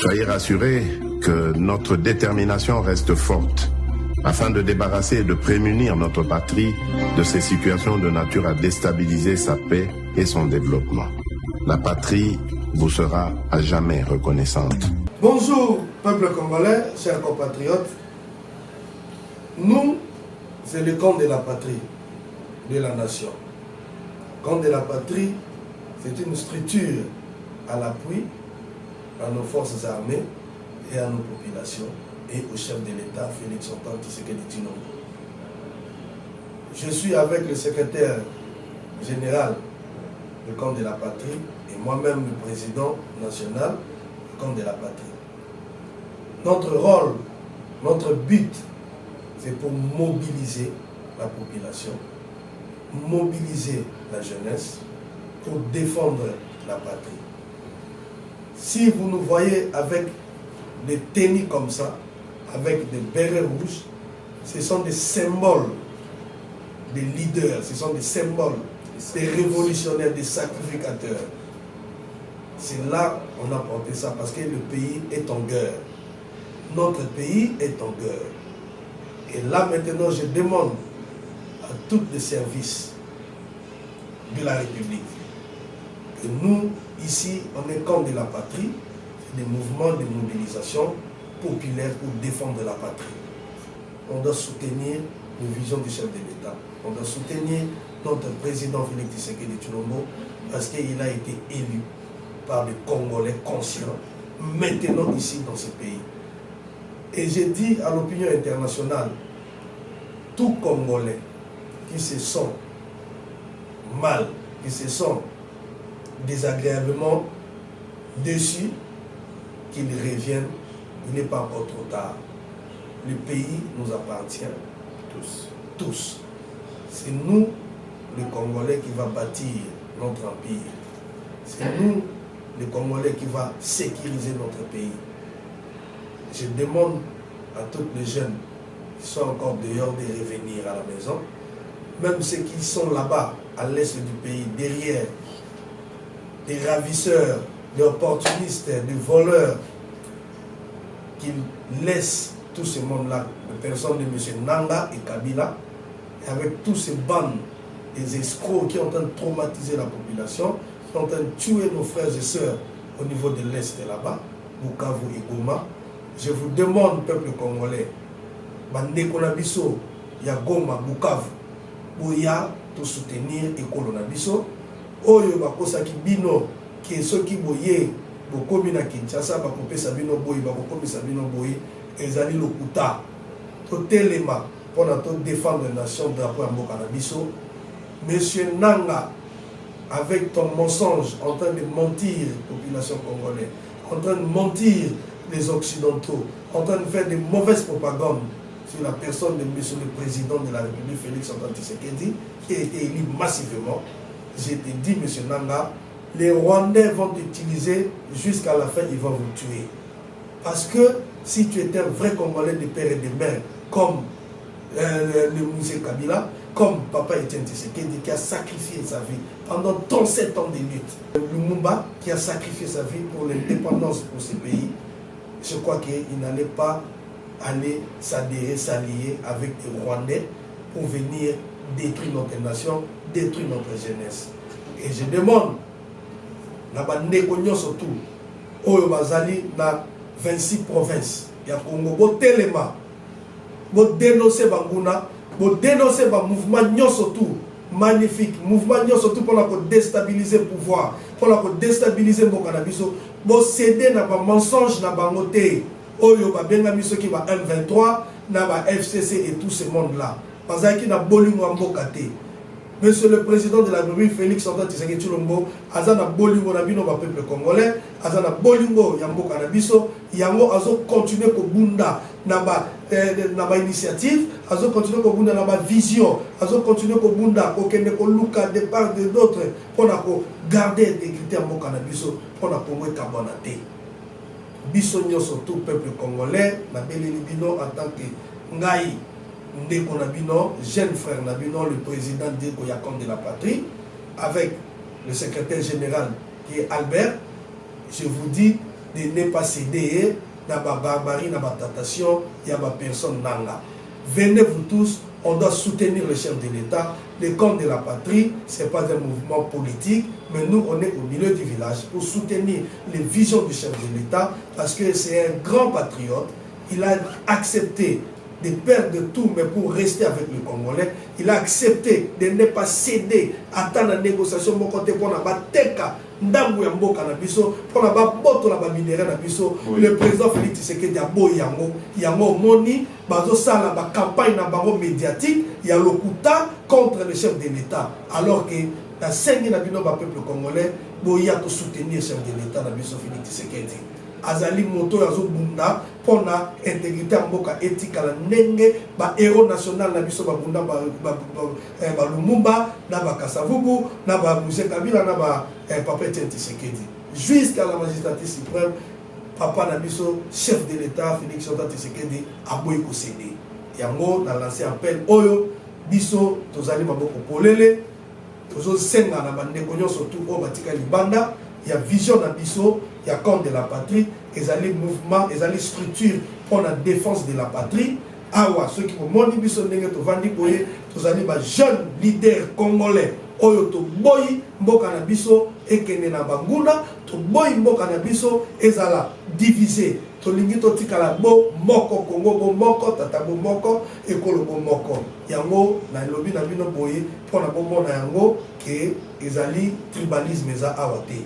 Soyez rassurés que notre détermination reste forte afin de débarrasser et de prémunir notre patrie de ces situations de nature à déstabiliser sa paix et son développement. La patrie vous sera à jamais reconnaissante. Bonjour, peuple congolais, chers compatriotes. Nous, c'est le camp de la patrie, de la nation. Le camp de la patrie, c'est une structure à l'appui à nos forces armées et à nos populations et au chef de l'État, Félix Antoine Tshisekedi Tshilombo. Je suis avec le secrétaire général du camp de la patrie et moi-même le président national du camp de la patrie. Notre rôle, notre but, c'est pour mobiliser la population, mobiliser la jeunesse pour défendre la patrie. Si vous nous voyez avec des tenues comme ça, avec des bérets rouges, ce sont des symboles des leaders, ce sont des symboles des révolutionnaires, des sacrificateurs. C'est là qu'on a porté ça parce que le pays est en guerre. Notre pays est en guerre. Et là maintenant, je demande à tous les services de la République que nous, ici, on est camp de la patrie, des mouvements de mobilisation populaire pour défendre la patrie. On doit soutenir les visions du chef de l'État. On doit soutenir notre président Félix Tshisekedi Tshilombo parce qu'il a été élu par des Congolais conscients, maintenant ici dans ce pays. Et j'ai dit à l'opinion internationale, tout Congolais qui se sent mal, qui se sent désagréablement déçu, qu'ils reviennent, il n'est pas encore trop tard. Le pays nous appartient tous. Tous. C'est nous, les Congolais, qui va bâtir notre empire. C'est nous, les Congolais, qui va sécuriser notre pays. Je demande à tous les jeunes qui sont encore dehors de revenir à la maison, même ceux qui sont là-bas, à l'est du pays, derrière, des ravisseurs, des opportunistes, des voleurs, qu'ils laissent tout ce monde-là, les personnes de M. Nanga et Kabila, et avec tous ces bandes, des escrocs qui sont en train de traumatiser la population, qui sont en train de tuer nos frères et sœurs au niveau de l'Est là-bas, Bukavu et Goma. Je vous demande, peuple congolais, Bandeko Nabiso, ya Goma, Bukavu, Boya, tout soutenir Ekolo Nabiso, Oyo Bakosaki Bino, qui est ceux qui boye, Bokomi na Kinshasa, Bakopé Sabino Boye, Bakokomi Sabino Boye, Ezali Lokuta, Totelema, pour défendre la nation de drapeau Mboka Nabiso. Monsieur Nanga, avec ton mensonge, en train de mentir la population congolaise, en train de mentir les Occidentaux, en train de faire des mauvaises propagandes sur la personne de Monsieur le Président de la République, Félix Antoine Tshisekedi, qui a été élu massivement. J'ai dit, Monsieur Nanga, les Rwandais vont t'utiliser jusqu'à la fin, ils vont vous tuer. Parce que si tu étais un vrai Congolais de père et de mère, comme le Moïse Kabila, comme Papa Etienne Tshisekedi qui a sacrifié sa vie pendant 37 ans de lutte, Lumumba qui a sacrifié sa vie pour l'indépendance pour ce pays, je crois qu'il n'allait pas aller s'adhérer, s'allier avec les Rwandais pour venir détruire notre nation, détruire notre jeunesse. Et je demande, surtout, Oyo Bazali na 26 provinces, il y a Congo, Botelema, pour dénoncer Banguna, pour dénoncer le mouvement surtout magnifique, mouvement surtout pour déstabiliser le pouvoir, pour déstabiliser le Bokanabiso, pour céder dans le mensonge, dans le bangoté, Oyo Babengamiso qui va M23, dans le FCC et tout ce monde-là. Parce qu'il y a Bolingo Mbokate. Monsieur le Président de la République, Félix Antoine Tshisekedi Tshilombo, Azana Bolingo Nabino, le peuple congolais, Azana Bolingo Yambo Kanabiso, Yango Azo continue ko bunda naba initiative, Azo continue ko bunda naba vision, Azo continue ko bunda ko kende ko luka de part de d'autres pour garder l'intégrité Yambo Kanabiso pour na Congo Kabonate. Biso nyoso tout peuple congolais, na beleli bino en tant que ngai Ndeko Nabino, jeune frère Nabino, le président Ndeko Yakon de la patrie, avec le secrétaire général qui est Albert, je vous dis, de ne pas céder dans la barbarie, dans la tentation, il y a personne nanga. Venez vous tous, on doit soutenir le chef de l'État. Le camp de la patrie, ce n'est pas un mouvement politique, mais nous, on est au milieu du village pour soutenir les visions du chef de l'État, parce que c'est un grand patriote. Il a accepté de perdre tout, mais pour rester avec le Congolais. Il a accepté de ne pas céder à la négociation pour la teka. Le président Félix Tshisekedi a beau yango moni bazo sala ba campagne na bango médiatique ya lokuta contre le chef de l'État, alors que la scène na bino ba peuple congolais boya to soutenir le chef de l'État na biso Félix Tshisekedi azali moto yazo bunda pona intégrité mboka éthique la ndenge ba héros national na biso ba bunda ba Lumumba na ba Kasavubu na ba Moïse Kabila na ba Papa Tshisekedi jusqu'à la magistrature suprême. Papa Nabiso, chef de l'État, Félix Tshisekedi, a boy ko cédé. Yango dans lancé appel oyo biso tozali maboko polele tozo senga na bande konyo surtout o batika libanda ya vision na biso ya camp de la patrie ezali mouvement ezali structure pour la défense de la patrie. Awa ceux qui moni biso ndenge to vandi boye tozali ba jeune leader congolais oyo to boyi mboka na biso ekene na banguna to boyi mboka na biso ezala divisé to lingi to tikala bo moko Congo bo moko tata bo moko ekolo bo moko yango na lobi na bino boye pona bomona yango ke ezali tribalisme za awate.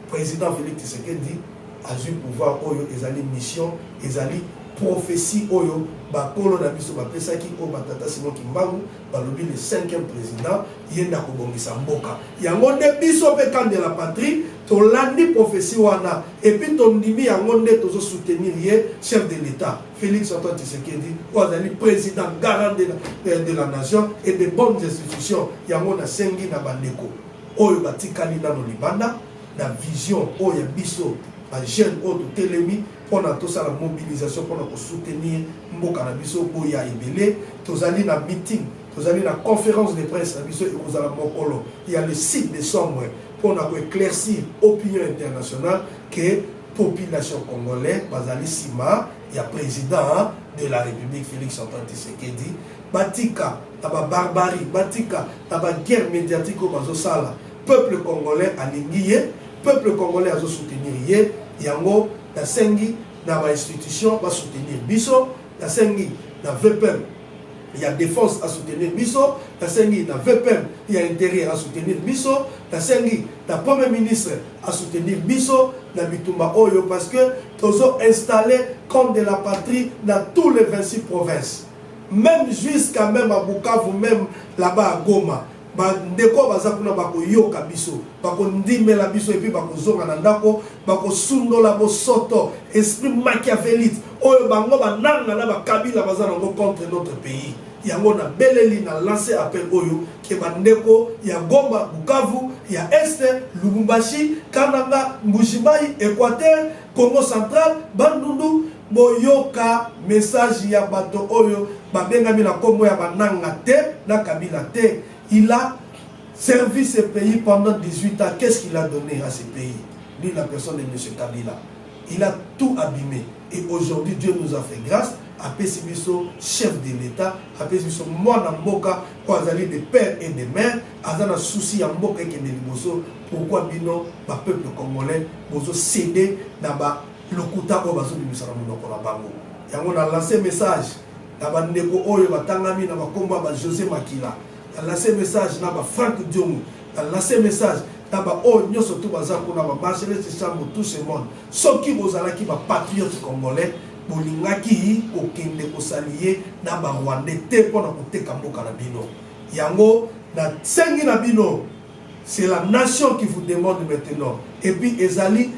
Président Félix Tshisekedi a eu pouvoir oyo ezali mission ezali prophétie oyo bakolo na biso bapesaki o batata Simon Kimbangu balobi le 5e président yenda kobongisa mboka yango nde biso pe camp de la patrie to landi prophétie wana et puis to ndimi yango nde tozo soutenir ye chef de l'État Félix Antoine Tshisekedi o azali président garant de la nation et de bonnes institutions yango na sengi na bandeko oyo batikali nano libanda na vision oyo biso ba jeune oyo telemi pour na tosa la mobilisation pour na soutenir mboka na biso boya ebele tozali na meeting tozali na conférence de presse na biso ekozala mokolo il y a le 6 décembre pour na éclaircir opinion internationale que population congolaise bazali sima ya président de la République Félix Antoine Tshisekedi batika na ba barbarie batika na ba guerre médiatique bazo sala peuple congolais alingi ye peuple congolais azo soutenir ye yango la sengi dans la institution va soutenir biso la sengi dans VPM il y a défense à soutenir biso la sengi dans VPM il y a intérêt à soutenir biso la sengi dans premier ministre à soutenir biso dans bitumba oyo parce que tozo installé comme de la patrie dans tous les 26 provinces même jusqu'à même à Bukavu même là-bas à Goma bandeko baza kuna bakoyoka biso bakondimela biso epi bakozonga na ndako bakosundola bosoto esprit machiavélique oyo bango bananga na bakabila baza nango contre notre pays yango na beleli na lancé appel oyo ke bandeko ya Goma Bukavu ya Este Lubumbashi Kananga Mbujimayi Équateur Congo central Bandundu boyoka message ya bato oyo babengami na kombo ya bananga te na kabila te. Il a servi ce pays pendant 18 ans. Qu'est-ce qu'il a donné à ce pays? Lui, la personne de M. Kabila. Il a tout abîmé. Et aujourd'hui, Dieu nous a fait grâce. Après Sibiso, chef de l'État. Après Sibiso, moi, Namboka, Kwazali des pères et des mères. Azana souci à Mboka et Keneliboso. Pourquoi Bino, ma peuple congolais, bozo cédé dans le Kouta au Bazo du Misaramono Kolabango. Et on a lancé un message. Dans le Ndeko Oyo, Batangami, dans le combat, José Makila. Il a lancé un message dans Franck Diomou. Il a lancé un message dans Onyo surtout Bazako dans Marcel Tissambo tout ce monde. Ceux qui vous allez qui va patriote congolais, bolingaki okende kosalier na ba Rwandais te pona koteka mboka na bino. Yango na sengi na bino, c'est la nation qui vous demande maintenant. Et puis ezali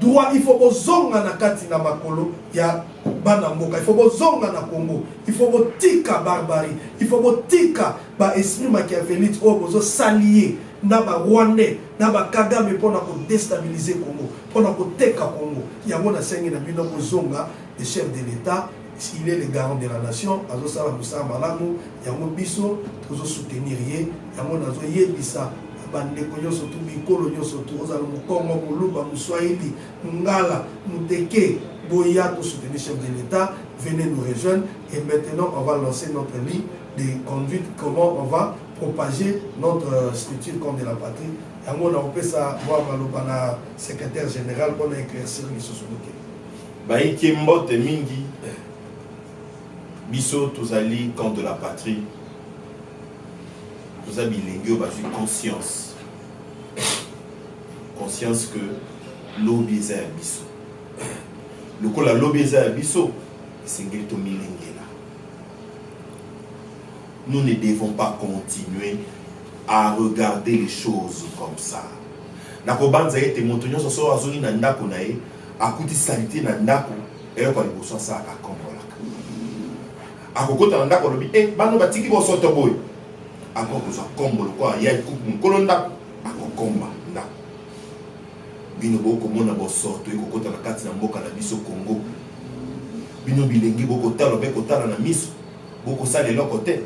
droit il faut bozonga na kati na makolo ya bana mboka, il faut bozonga na Congo, il faut botika barbarie, il faut botika ba esprit machiavélique o bozo s'allier na ba Rwandais na ba Kagame pona ko déstabiliser Congo, pona ko teka Congo. Yango na sengi na bino bozonga le chef de l'État, s'il est le garant de la nation, azo sala musa malamu yango biso tozo soutenir ye yango nazo yebisa bandeko nyonso tu bikolo nyonso tu ozala mokongo moluba moswahili mongala moteke boya to soutenir chef de l'État, venez nous rejoindre et maintenant on va lancer notre ligne de conduite, comment on va propager notre structure comme de la patrie. Et on peut ça voir le secrétaire général pour éclaircir les choses. Baïki mbote mingi biso tozali contre de la patrie. Nous avons conscience. Conscience que lobby est à biso. Le coup la lobby est à biso, c'est ghetto milengela. Nous ne devons pas continuer à regarder les choses comme ça. Nakobanza ete montonyo so azoni na ndako na ye, akuti salite na ndako, et là kwa liboso ça a kombola. Akokota na ndako lobi, bano batiki bo soto boy. Akokoza kombo kwa ya kuku kolonda akokomba ndako. Bino boko mona bo sorto ekokota na kati na mboka na biso Congo. Bino bilengi boko talo be kotala na miso. Boko sale loko te.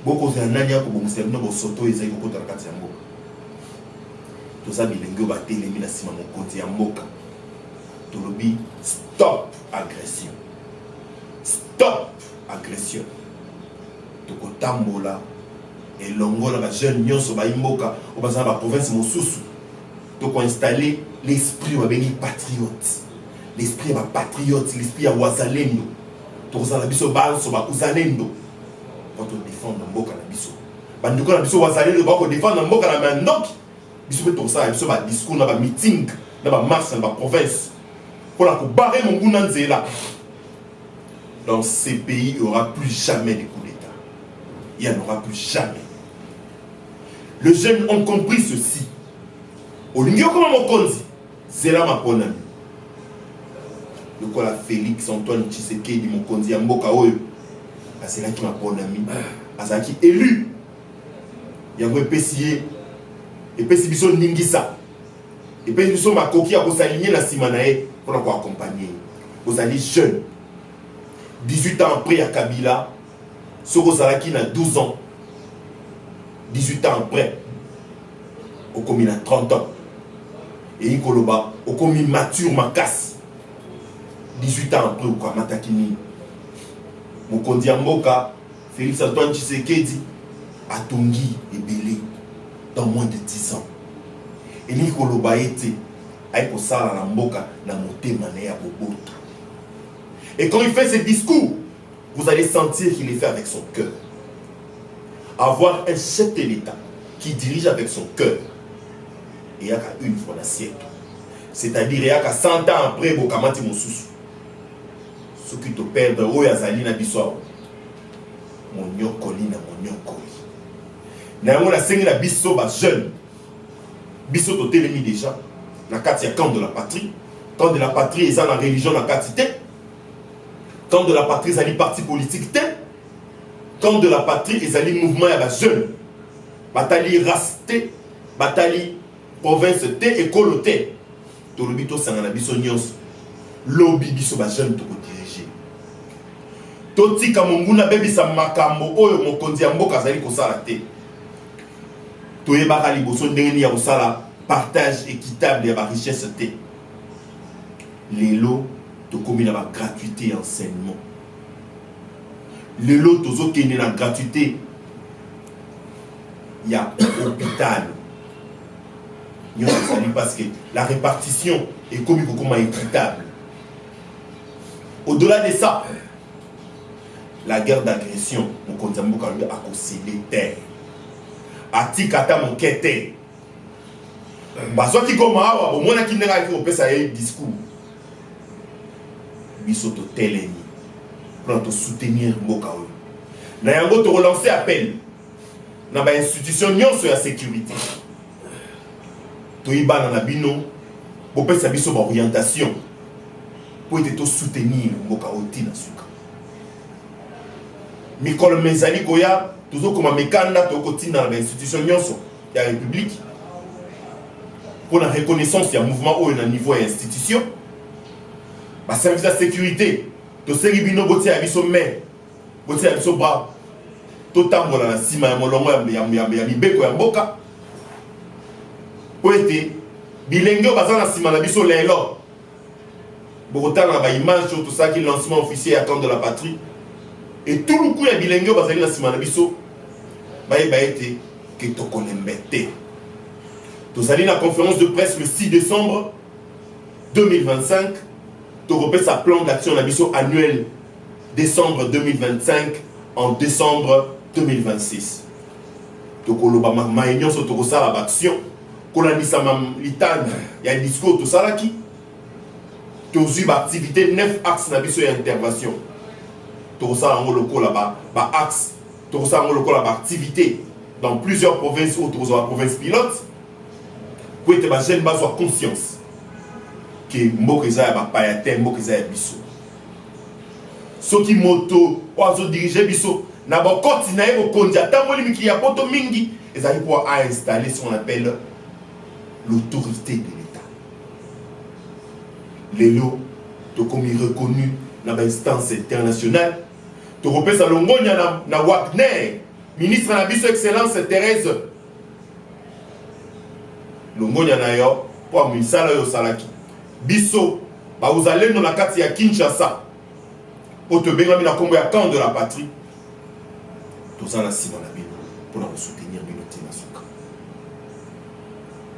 Boko za nani yako bomsela no bo sorto ezai kokota na kati ya mboka. Toza bilengi ba telemi na sima mokonzi ya mboka. Tolobi stop agression. Stop agression. Tokotambola et longola ba jeune nyonso ba imboka o bazana ba province mosusu. Donc on installer l'esprit va venir patriote, l'esprit va patriote, l'esprit à wazalendo. Donc ça la biso banso ba uzalendo. Pour te défendre mboka na biso. Banduko na biso wazalendo ba ko défendre mboka na mandok. Biso pe to ça biso ba discours na ba meeting, na ba marche na ba province. Pour la ko barrer mon nguna nzela. Dans ces pays, il n'y aura plus jamais de coup d'État. Il n'y en aura plus jamais. Les jeunes ont compris ceci. Olingio comme mon konzi, c'est là ma ponami. Le quoi Félix Antoine Tshisekedi mon konzi Mboka oyo. C'est là qui m'a ponami. C'est qui élu. Il y a un PCA. Et puis biso ningisa. Et puis biso makoki a s'aligner la simanae pour l'avoir accompagné. Vous allez jeunes. 18 ans après à Kabila, Soro Salaki a 12 ans. 18 ans après, au commis a 30 ans. Et Ikoloba, au commis mature Makas. 18 ans après, au Kamatakini. Mokondi Mboka, Félix Antoine Tshisekedi, a Tongi et Belé, dans moins de 10 ans. Et Nikoloba était, avec Osala Mboka, na moté mané à Boboto. Et quand il fait ses discours, vous allez sentir qu'il est fait avec son cœur. Avoir un chef de l'État qui dirige avec son cœur, il y a qu'une fois dans le siècle. C'est-à-dire, il y a qu'à 100 ans après, Bokamati Moussous. Ceux qui te perdent, oh, Yazali na biswa. Mon nyokoli na mon nyokoli. N'a on a saigné la bisso ba jeune. Bisso to télémi déjà. La carte, il y a camp de la patrie. Camp de la patrie, ils ont la religion, la quantité. Quand de la patrie, ils ont parti politique, quand de la patrie, ils ont mouvement, il y a des jeunes. Batali rasté, batali province et école té. Tout le bito sangana biso nyons. Lobby biso ba jeune to diriger. Toti kamonguna bebi sa makambo oyo mokonzi ya mboka zali kosala té. To yebaka liboso ndenge ya kosala partage équitable ya ba richesse té. Lelo de commis la gratuité enseignement. Le lot tozo qui est la gratuité. Il y a hôpital. Parce que la répartition est comme équitable. Au-delà de ça, la guerre d'agression, mon konzambo kalbi a concédé terre. Atikata mon kete. Baso ki koma awa, au moins qui n'a pas fait ça un discours. Biso to telemi pour te soutenir mboka oyo na yango to relancer appel na ba institution nyonso ya sécurité to ibana na bino bo pesa biso ba orientation pour te to soutenir mboka oyo tina suka mikolo mezali koya tozo koma mekanda to kotina na institution nyonso ya république pour la reconnaissance ya mouvement oyo na niveau ya institution. Le service de sécurité, to seribino boti ya biso main, boti ya biso bras, to tambola na sima ya molongo ya mibeko ya mboka, po ete bilenge baza na sima na biso lelo bokotala na baimage oyo tosalaki lancement officiel ya camp de la patrie et tout le coup ya bilenge oyo bazali na sima na biso bayeba ete ke tokolembe te. Tozali na conférence de presse le 6 décembre 2025 tokopesa plan d'action na biso annuel décembre 2025 en décembre 2026. Tokoloba maye nyonso tokosala baction kolandisa litane ya discours tosalaki tozwi baactivité 9 axes na biso ya intervention tokosala yango lokola ba axe tokosala yango lokola baactivité dans plusieurs provinces ou tokozala province pilote po ete bajeune bazwa conscience ke mboka eza ya bapaya te mboka eza ya biso soki moto oyo azodirige biso na bokoti na ye bokonzi atamboli mikili ya poto mingi ezali po ainstaller ce qu'on appelle l'autorité de l'État. Lelo tokomi reconnu na instance internationale tokopesa longonya na Wagner ministre na biso excellence Thérèse longonya na yo po misala yo salaki biso ba uzalendo na kati ya Kinshasa oto bengami na kombo ya camp de la patrie tozala sima na bino pour nous soutenir bino tina suka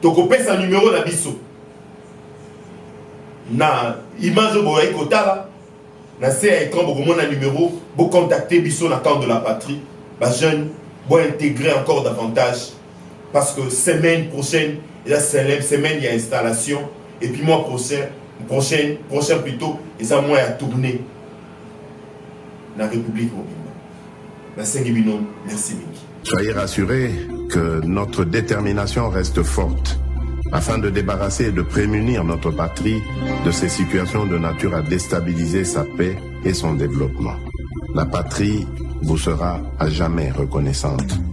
tokopesa numéro na biso na image boye kotala na se ya écran bokomona numéro bo contacter biso na camp de la patrie ba jeune bo intégrer encore davantage parce que semaine prochaine il y a semaine il y a installation et puis mois prochain plutôt et ça mois à tourner la République mobile. Merci. Soyez rassurés que notre détermination reste forte afin de débarrasser et de prémunir notre patrie de ces situations de nature à déstabiliser sa paix et son développement. La patrie vous sera à jamais reconnaissante.